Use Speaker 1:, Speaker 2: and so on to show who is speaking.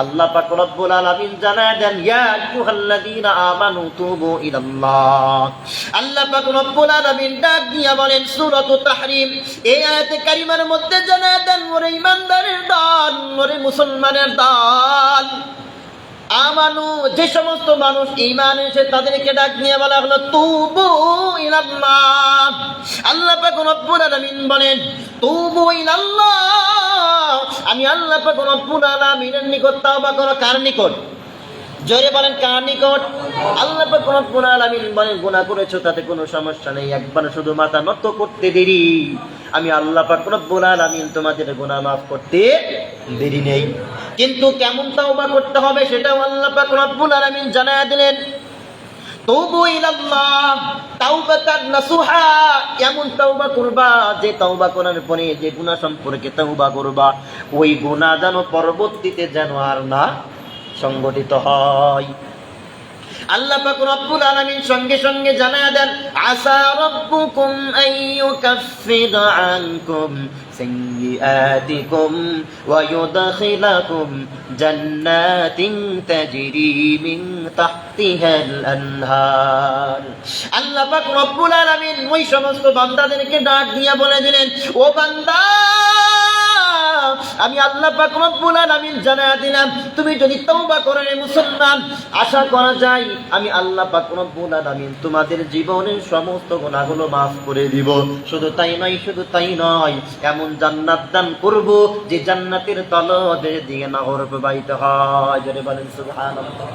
Speaker 1: আল্লাহ পাক রব্বুল আলামিন জানায় দেন, ইয়া আইয়ুহাল্লাযীনা আমানু তুবু ইলাল্লাহ। আল্লাহ পাক রব্বুল আলামিন ডাক দিয়া বলেন সূরাতুত তাহরিম এই আয়াতে কারিমার মধ্যে জানায় দেন, ওরে ঈমানদারের দল, ওরে মুসলমানের দল, আমানু, যে সমস্ত মানুষ ঈমান এনেছে তাদেরকে ডাক নিয়ে বলা হলো তুবু ইলাল্লাহ। আল্লাহ পাক রব্বুল আলামিন বলেন তুবু ইলাল্লাহ, আমি আল্লাহ পাক রব্বুল আলামিনের নিকট তওবা করো। কার নিকট? জোরে বলেন, কার নিকট? আল্লাহ পাক রব্বুল আলামিন বলেন গুনাহ করেছো তাতে কোনো সমস্যা নেই, একবার শুধু মাথা নত করতে দেরি, আমি আল্লাহ পাক রব্বুল আলামিন তোমাদের গুনাহ মাফ করতে দেরি নেই। কিন্তু কেমন তওবা করতে হবে সেটাও আল্লাহ পাক রব্বুল আলামিন জানায়া দিলেন, তুবু ইলাল্লাহ তাওবাতান নাসুহা, এমন তওবা করবা যে তওবা করার পরে যে গুনাহ সম্পর্কে তওবা করবা ওই গুনাহ যেন পরবর্তীতে যেন আর না সংগঠিত হয়। আল্লাহ পাক রব্বুল আলামিন সঙ্গে সঙ্গে জানায়া দেন, আসা রাব্বুকুম আইয়ুকাফফিরা আনকুম সাইয়্যাতিকুম ওয়া ইউদখিলাকুম জান্নাতিন তাজরি মিন তাহতিহাল আনহার। আল্লাহ পাক রব্বুল আলামিন ওই সমস্ত বান্দাদেরকে ডাক দিয়া বলে দিলেন, ও বান্দা, আমি আল্লাহ পাক রব্বুল আলামিন জানায়া দিলাম তুমি যদি তওবা করো রে মুসলমান, আশা করা যায় আমি আল্লাহ পাক রব্বুল আলামিন তোমাদের জীবনের সমস্ত গুনাহগুলো maaf করে দিব। শুধু তাই নয়, এমন জান্নাত দান করব যে জান্নাতের তলদেশ দিয়ে নহর প্রবাহিত হয়। জোরে বলেন সুবহানাল্লাহ।